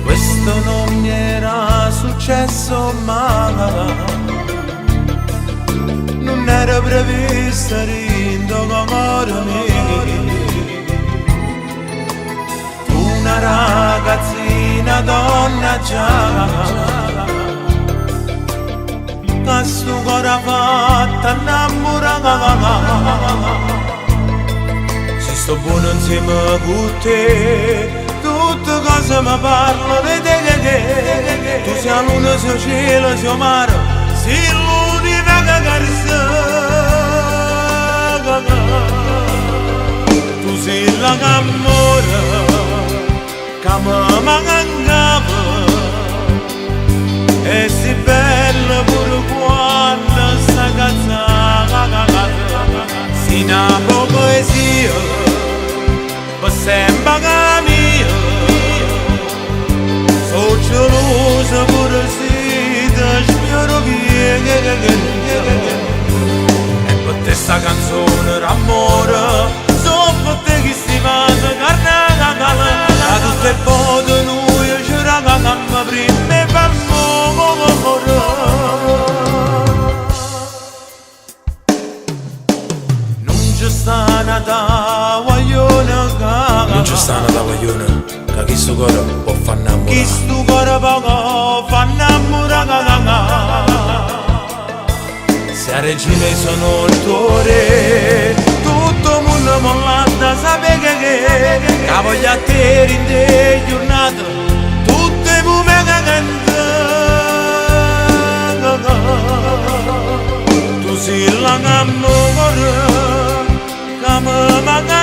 Questo non mi era successo mai, non era previsto rindo come me. Tu una ragazzina donna già, che sto cuore fatta innamorata. Se sto buono insieme con te, tutte cose mi parlano di te. Tu sei luna, sei cielo, sei mare, sei l'unica carezza. Tu sei la che amore, che mi mancava, e sei bella pure quando stai cazzata. Sei una poesia, per sempre che mia. Sono gelosa pure se ti spero che e per te sta canzone d'amore, sono per te che si va da carnevale. Da tutte le foto noi ci ragazziamo prima e per amore. Non c'è sta una tagliona, non c'è sta una tagliona, che questo cuore può far innamorare. chi sto cuore poco fa innamorare. Se a regina sono il tuo re, tutto il mondo mollata sapere che voglia a te in te giornate, tutte come canta. Tu sei la che amore, che mi manca.